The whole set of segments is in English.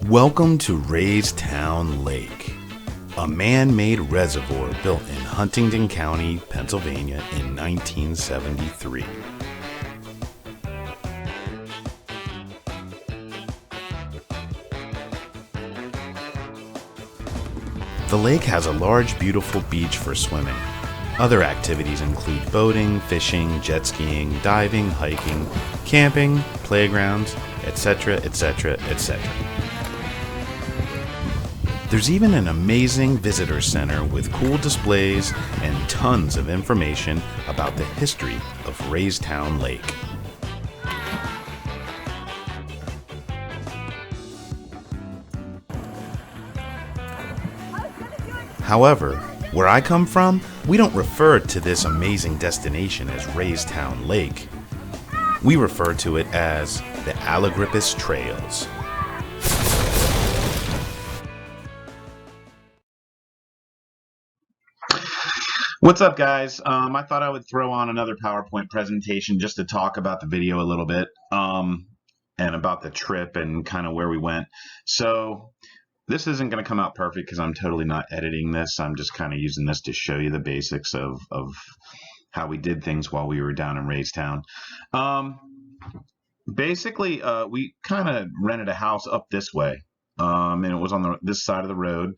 Welcome to Raystown Lake, a man-made reservoir built in Huntingdon County, Pennsylvania in 1973. The lake has a large, beautiful beach for swimming. Other activities include boating, fishing, jet skiing, diving, hiking, camping, playgrounds, etc., etc., etc. There's even an amazing visitor center with cool displays and tons of information about the history of Raystown Lake. However, where I come from, we don't refer to this amazing destination as Raystown Lake. We refer to it as the Allegrippis Trails. What's up, guys? I thought I would throw on another PowerPoint presentation just to talk about the video a little bit and about the trip and kind of where we went. So this isn't going to come out perfect because I'm totally not editing this. I'm just kind of using this to show you the basics of how we did things while we were down in Raystown. Basically, we kind of rented a house up this way, and it was on this side of the road.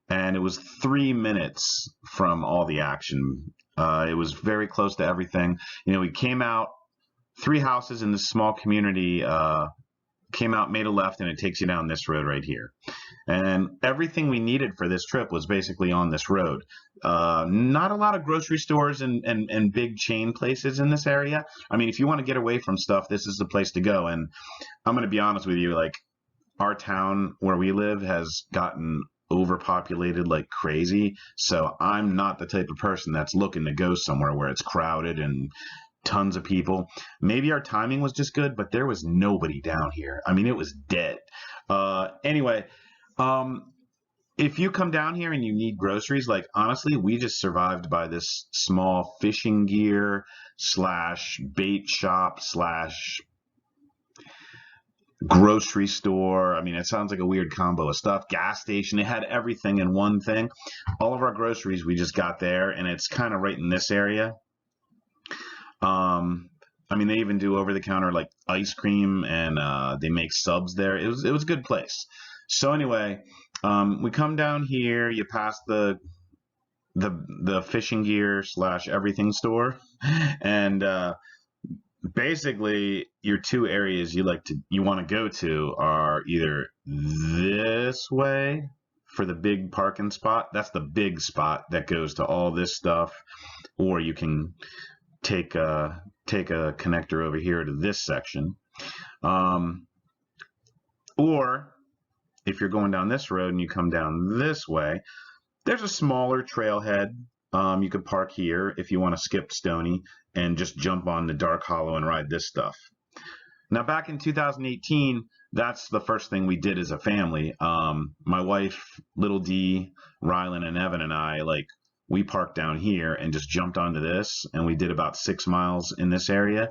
And it was 3 minutes from all the action. It was very close to everything. You know, we came out 3 houses in this small community, came out, made a left, and it takes you down this road right here. And everything we needed for this trip was basically on this road. Not a lot of grocery stores and big chain places in this area. I mean, if you want to get away from stuff, this is the place to go. And I'm going to be honest with you, like, our town where we live has gotten overpopulated like crazy, so I'm not the type of person that's looking to go somewhere where it's crowded and tons of people. Maybe our timing was just good, but there was nobody down here. I mean, it was dead. Anyway, if you come down here and you need groceries, like, honestly, we just survived by this small fishing gear slash bait shop slash grocery store. I mean, it sounds like a weird combo of stuff. Gas station. It had everything in one thing. All of our groceries we just got there, and it's kind of right in this area. I mean, they even do over-the-counter like ice cream, and they make subs there. It was a good place. So anyway, we come down here. You pass the fishing gear slash everything store, and basically, your 2 areas you want to go to are either this way for the big parking spot. That's the big spot that goes to all this stuff, or you can take a connector over here to this section. Or if you're going down this road and you come down this way, there's a smaller trailhead. You could park here if you want to skip Stony and just jump on the Dark Hollow and ride this stuff. Now, back in 2018, that's the first thing we did as a family. My wife, Little D, Rylan, and Evan and I, we parked down here and just jumped onto this, and we did about 6 miles in this area.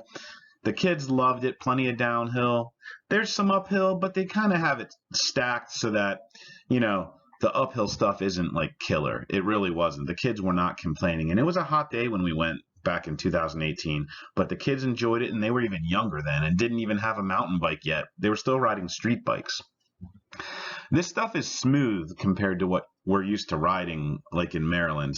The kids loved it. Plenty of downhill. There's some uphill, but they kind of have it stacked so that, you know, the uphill stuff isn't like killer. It really wasn't. The kids were not complaining. And it was a hot day when we went back in 2018, but the kids enjoyed it, and they were even younger then and didn't even have a mountain bike yet. They were still riding street bikes. This stuff is smooth compared to what we're used to riding, like in Maryland.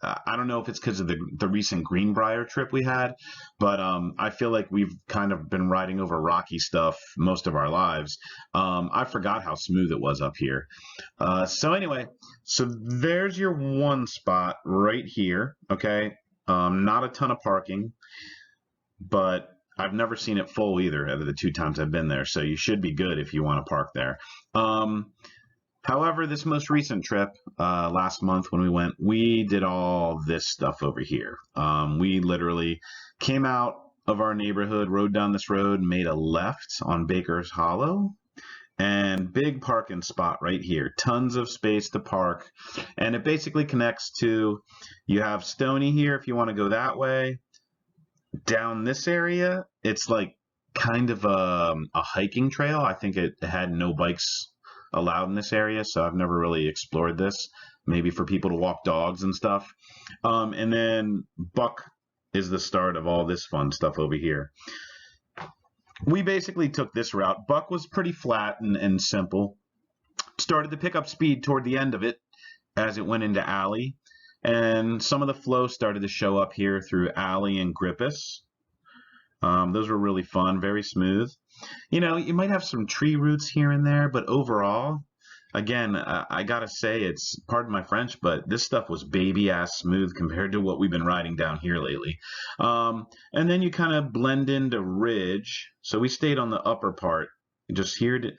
I don't know if it's because of the recent Greenbrier trip we had, but I feel like we've kind of been riding over rocky stuff most of our lives. I forgot how smooth it was up here. So anyway, so there's your one spot right here, okay? Not a ton of parking, but I've never seen it full either out of the 2 times I've been there, so you should be good if you want to park there. However, this most recent trip, last month when we went, we did all this stuff over here. We literally came out of our neighborhood, rode down this road, made a left on Baker's Hollow, and big parking spot right here. Tons of space to park, and it basically connects to, you have Stony here if you want to go that way. Down this area, it's like kind of a hiking trail. I think it had no bikes allowed in this area, so I've never really explored this. Maybe for people to walk dogs and stuff. And then Buck is the start of all this fun stuff over here. We basically took this route. Buck was pretty flat and simple. Started to pick up speed toward the end of it as it went into Alley. And some of the flow started to show up here through Alley and Grippis. Those were really fun, very smooth. You know, you might have some tree roots here and there, but overall, again, I gotta say, it's, pardon my French, but this stuff was baby-ass smooth compared to what we've been riding down here lately. And then you kind of blend into Ridge. So we stayed on the upper part, just here to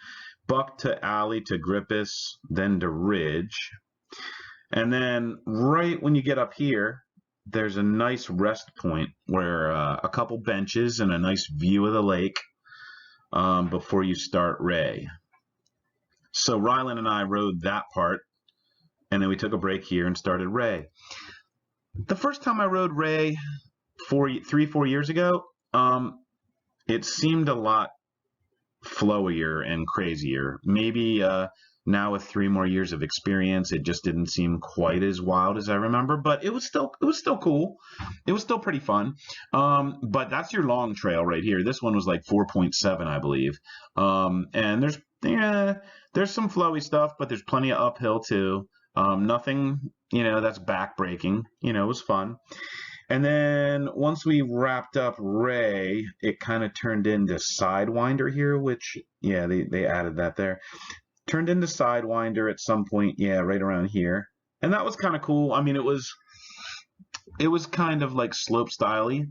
Buck to Alley to Grippis, then to Ridge. And then right when you get up here, there's a nice rest point where a couple benches and a nice view of the lake before you start Ray. So Rylan and I rode that part, and then we took a break here and started Ray. The first time I rode Ray 4 years ago, it seemed a lot flowier and crazier. Maybe now with 3 more years of experience, it just didn't seem quite as wild as I remember, but it was still cool. It was still pretty fun. But that's your long trail right here. This one was like 4.7, I believe. And there's some flowy stuff, but there's plenty of uphill too. Nothing, that's backbreaking. It was fun. And then once we wrapped up Ray, it kind of turned into Sidewinder here, which, yeah, they added that there. Turned into Sidewinder at some point, yeah, right around here. And that was kind of cool. I mean, it was kind of like slope styley.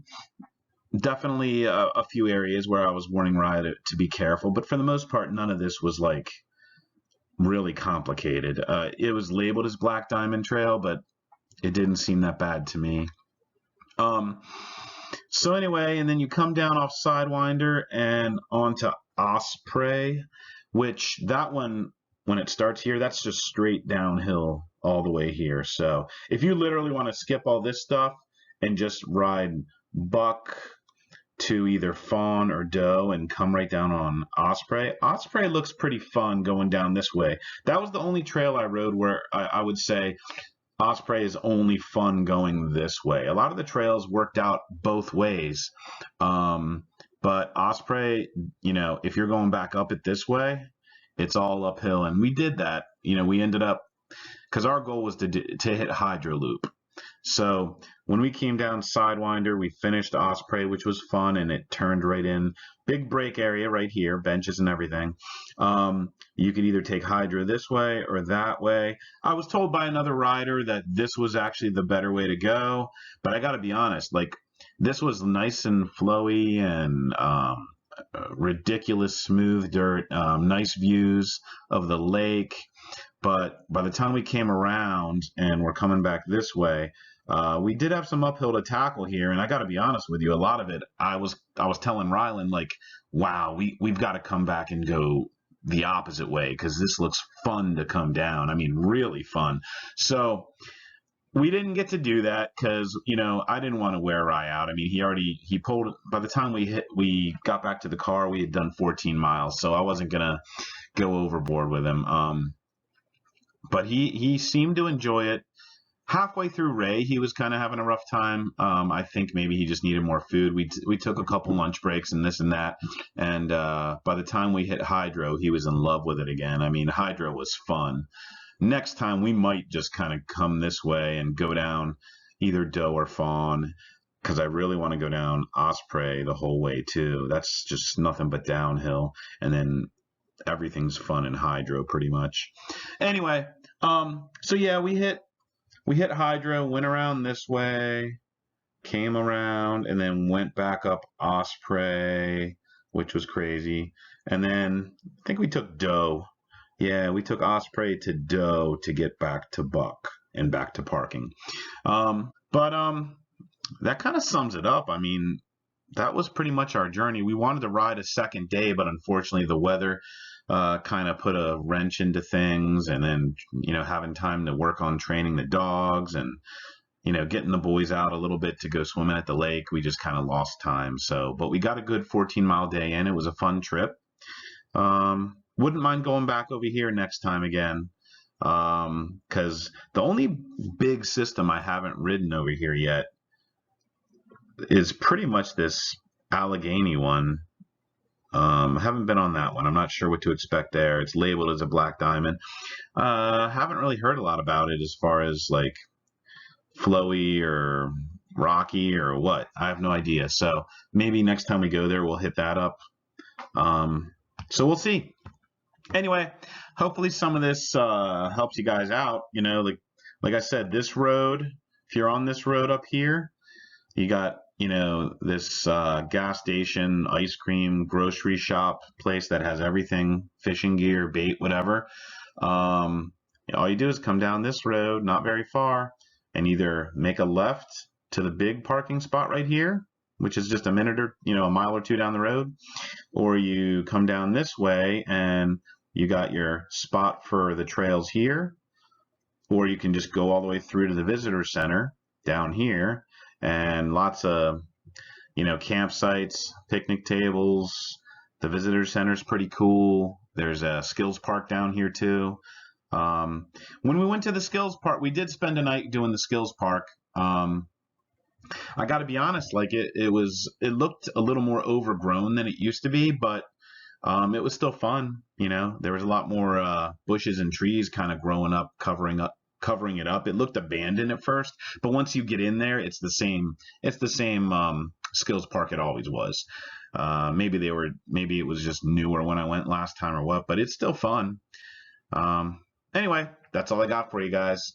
Definitely a few areas where I was warning Rye to be careful, but for the most part, none of this was like really complicated. It was labeled as Black Diamond Trail, but it didn't seem that bad to me. So anyway, and then you come down off Sidewinder and onto Osprey, which that one, when it starts here, that's just straight downhill all the way here. So if you literally want to skip all this stuff and just ride Buck to either Fawn or Doe and come right down on Osprey. Osprey looks pretty fun going down this way. That was the only trail I rode where I would say Osprey is only fun going this way. A lot of the trails worked out both ways. But Osprey, if you're going back up it this way, it's all uphill. And we did that. We ended up, because our goal was to hit Hydro Loop. So when we came down Sidewinder, we finished Osprey, which was fun, and it turned right in. Big break area right here, benches and everything. You could either take Hydra this way or that way. I was told by another rider that this was actually the better way to go, but I got to be honest, like, this was nice and flowy and ridiculous smooth dirt, nice views of the lake. But by the time we came around and we're coming back this way, we did have some uphill to tackle here. And I got to be honest with you, a lot of it, I was telling Rylan, like, wow, we've got to come back and go the opposite way because this looks fun to come down. I mean, really fun. So we didn't get to do that because, I didn't want to wear Rye out. I mean, he pulled, by the time we got back to the car, we had done 14 miles. So I wasn't going to go overboard with him. But he seemed to enjoy it. Halfway through Ray, he was kind of having a rough time. I think maybe he just needed more food. We took a couple lunch breaks and this and that. And by the time we hit Hydro, he was in love with it again. I mean, Hydro was fun. Next time, we might just kind of come this way and go down either Doe or Fawn, because I really want to go down Osprey the whole way, too. That's just nothing but downhill. And then everything's fun in Hydro pretty much. Anyway, so yeah, we hit Hydro, went around this way, came around, and then went back up Osprey, which was crazy. And then I think we took Doe. Yeah, we took Osprey to Doe to get back to Buck and back to parking. But that kind of sums it up. I mean, that was pretty much our journey. We wanted to ride a second day, but unfortunately the weather kind of put a wrench into things, and then, having time to work on training the dogs and, getting the boys out a little bit to go swimming at the lake. We just kind of lost time. So, but we got a good 14-mile day in. It was a fun trip. wouldn't mind going back over here next time again. Because the only big system I haven't ridden over here yet is pretty much this Allegheny one. I haven't been on that one. I'm not sure what to expect there. It's labeled as a black diamond. Haven't really heard a lot about it as far as like flowy or rocky or what. I have no idea. So maybe next time we go there, we'll hit that up. So we'll see. Anyway, hopefully some of this helps you guys out. You know, like I said, this road, if you're on this road up here, you got, you know, this gas station, ice cream, grocery shop place that has everything, fishing gear, bait, whatever. All you do is come down this road, not very far, and either make a left to the big parking spot right here, which is just a minute or, you know, a mile or two down the road, or you come down this way and you got your spot for the trails here, or you can just go all the way through to the visitor center down here, and lots of, you know, campsites, picnic tables. The visitor center is pretty cool. There's a skills park down here too. When we went to the skills park, we did spend a night doing the skills park. I got to be honest, like it looked a little more overgrown than it used to be, but it was still fun. You know, there was a lot more bushes and trees kind of growing up, covering it up. It looked abandoned at first, but once you get in there, it's the same skills park it always was. Maybe it was just newer when I went last time or what, but it's still fun. Anyway, that's all I got for you guys.